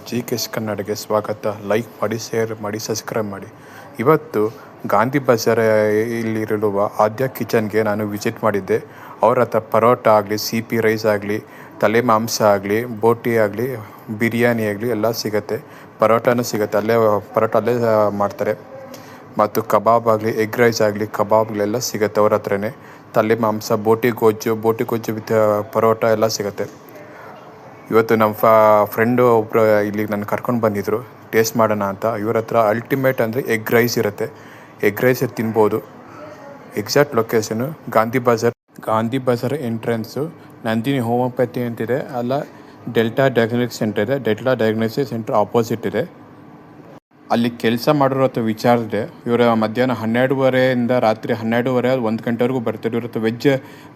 GKS ಕನ್ನಡಗೆ ಸ್ವಾಗತ. Like ಮಾಡಿ, share ಮಾಡಿ, ಸಬ್ಸ್ಕ್ರೈಬ್ ಮಾಡಿ. ಇವತ್ತು ಗಾಂಧಿ ಬಜಾರ್ ಇಲ್ಲಿರುವ ಆದ್ಯ ಕಿಚನ್ಗೆ ನಾನು ವಿಸಿಟ್ ಮಾಡಿದ್ದೆ. ಅವ್ರ ಹತ್ರ ಪರೋಟ ಆಗಲಿ, CP ರೈಸ್ ಆಗಲಿ, ತಲೆ ಮಾಂಸ ಆಗಲಿ, ಬೋಟಿ ಆಗಲಿ, ಬಿರಿಯಾನಿ ಆಗಲಿ ಎಲ್ಲ ಸಿಗುತ್ತೆ. ಪರೋಟನೂ ಸಿಗುತ್ತೆ, ಪರೋಟ ಅಲ್ಲೇ ಮಾಡ್ತಾರೆ. ಮತ್ತು ಕಬಾಬ್ ಆಗಲಿ, ಎಗ್ ರೈಸ್ ಆಗಲಿ, ಕಬಾಬ್ಗಳೆಲ್ಲ ಸಿಗುತ್ತೆ ಅವ್ರ ಹತ್ರನೇ. ತಲೆ ಮಾಂಸ, ಬೋಟಿ ಗೊಜ್ಜು ವಿತ್ ಪರೋಟ ಎಲ್ಲ ಸಿಗುತ್ತೆ. ಇವತ್ತು ನಮ್ಮ ಫ್ರೆಂಡು ಒಬ್ಬರು ಇಲ್ಲಿಗೆ ನನ್ನ ಕರ್ಕೊಂಡು ಬಂದಿದ್ದರು ಟೇಸ್ಟ್ ಮಾಡೋಣ ಅಂತ. ಇವ್ರ ಹತ್ರ ಅಲ್ಟಿಮೇಟ್ ಅಂದರೆ ಎಗ್ ರೈಸ್ ಇರುತ್ತೆ. ಎಗ್ ರೈಸ್ ತಿನ್ಬೋದು. Exact location Gandhi Bazaar entrance Nandini homeopathy ಅಂತಿದೆ, ಅಲ್ಲ ಡೆಲ್ಟಾ ಡಯಾಗ್ನೋಸ್ಟಿಕ್ ಸೆಂಟರ್ ಇದೆ. ಡೆಲ್ಟಾ ಡಯಾಗ್ನೋಸ್ಟಿಕ್ ಸೆಂಟರ್ ಆಪೋಸಿಟ್ ಇದೆ. ಅಲ್ಲಿ ಕೆಲಸ ಮಾಡೋರ ಹತ್ರ ವಿಚಾರಿಸಿದೆ. ಇವರ ಮಧ್ಯಾಹ್ನ 12:30 ರಾತ್ರಿ 12:30 1 ಗಂಟೆವರೆಗೂ ಬರ್ತಾರೆ. ಇವ್ರ ಹತ್ರ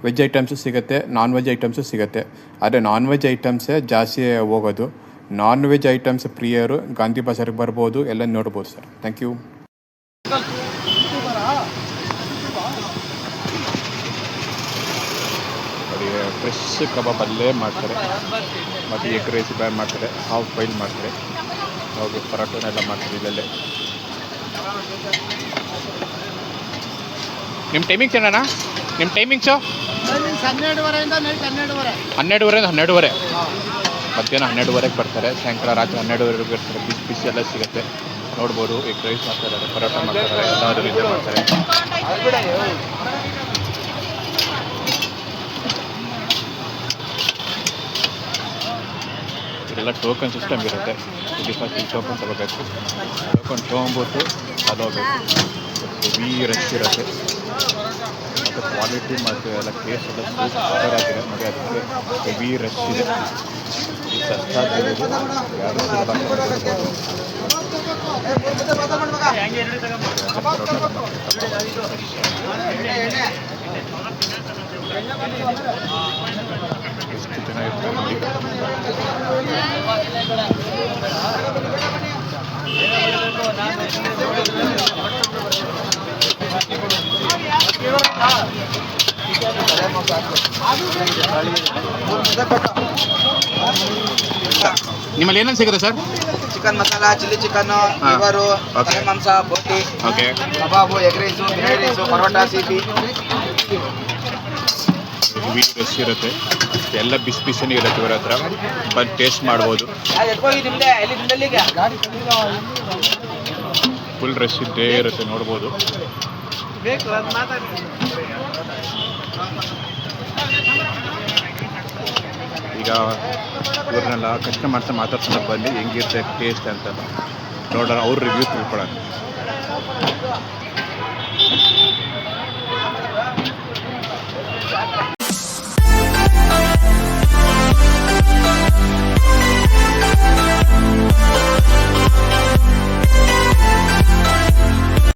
ವೆಜ್ ಐಟಮ್ಸು ಸಿಗುತ್ತೆ, ನಾನ್ ವೆಜ್ ಐಟಮ್ಸು ಸಿಗುತ್ತೆ. ಆದರೆ ನಾನ್ ವೆಜ್ ಐಟಮ್ಸೇ ಜಾಸ್ತಿ ಹೋಗೋದು. ನಾನ್ ವೆಜ್ ಐಟಮ್ಸ್ ಪ್ರಿಯರು ಗಾಂಧಿ ಬಜಾರ್ಗೆ ಬರ್ಬೋದು, ಎಲ್ಲ ನೋಡ್ಬೋದು sir. Thank you. Fresh kebab ಅಲ್ಲೇ ಮಾಡ್ತಾರೆ, ಮತ್ತು ಎಗ್ ರೈಸ್ ಮಾಡ್ತಾರೆ, ಹಾಫ್ ಬಾಯ್ಲ್ ಮಾಡ್ತಾರೆ, ಹೌದು ಪರೋಟನೆಲ್ಲ ಮಾಡ್ತೀವಿ ಇಲ್ಲೇ. ನಿಮ್ಮ ಟೈಮಿಂಗ್ಸ್ ಏನಣ್ಣ? ನಿಮ್ಮ ಟೈಮಿಂಗ್ಸು 12:30 ನೈಟ್ 12:30. 12:30 ಮಧ್ಯಾಹ್ನ 12:30 ಬರ್ತಾರೆ. ಸಾಯಂಕಾಲ ರಾತ್ರಿ 12:30 ಬರ್ತಾರೆ. ಬಿಸಿ ಎಲ್ಲ ಸಿಗುತ್ತೆ, ನೋಡ್ಬೋದು. ಎಗ್ ರೈಸ್ ಮಾಡ್ತಾರೆ, ಪರೋಟ ಮಾಡ್ತಾರೆ, ಎಲ್ಲರೂ ಇದೇ ಮಾಡ್ತಾರೆ. ಇದೆಲ್ಲ ಟೋಕನ್ ಸಿಸ್ಟಮ್ ಇರುತ್ತೆ. ಇಲ್ಲಿ ಫಸ್ಟ್ ಟೋಕನ್ ತಗೋಬೇಕು. ಟೋಕನ್ ತೊಗೊಂಬಿಟ್ಟು ಅದು ಹೋಗಬೇಕು. ಹೆವಿ ರಶ್ ಇರುತ್ತೆ, ಮತ್ತು ಕ್ವಾಲಿಟಿ ಮತ್ತು ಎಲ್ಲ ಟೇಸ್ಟ್ ಎಲ್ಲ ಸೂಪರ್ ಆಗಿದೆ ನೋಡಿ. ಅದಕ್ಕೆ ಹೆವಿ ರಶ್ ಇದೆ. ಈ ಸಸ್ತಾ ತೆಗೆದು ಯಾರು ಎಷ್ಟು ಜನ ಇರ್ತಾರೆ ನೋಡಿ. ನಿಮ್ಮಲ್ಲಿ ಏನೇನು ಸಿಗುತ್ತೆ sir? Chicken masala, chilli chicken, liver, ತಲೆ ಮಾಂಸ, ಬೋಟಿ, okay, kebab, egg rice, biryani rice, paratha, CP. Heavy rush ಇರುತ್ತೆ, ಎಲ್ಲ ಬಿಸಿನೇ ಇರುತ್ತೆ. ಇವರ ಹತ್ರ ಬಂದು ಟೇಸ್ಟ್ ಮಾಡ್ಬೋದು. ಫುಲ್ ರಶ್ ಇದ್ದೇ ಇರುತ್ತೆ, ನೋಡ್ಬೋದು. ಈಗ ಇವ್ರನ್ನೆಲ್ಲ ಕಸ್ಟಮರ್ಸ್ ಮಾತಾಡ್ಸೋಣ ಬನ್ನಿ, ಹೆಂಗಿರುತ್ತೆ ಟೇಸ್ಟ್ ಅಂತ ನೋಡೋಣ, ಅವ್ರ ರಿವ್ಯೂ ತಿಳ್ಕೊಳ್ಳೋಣ.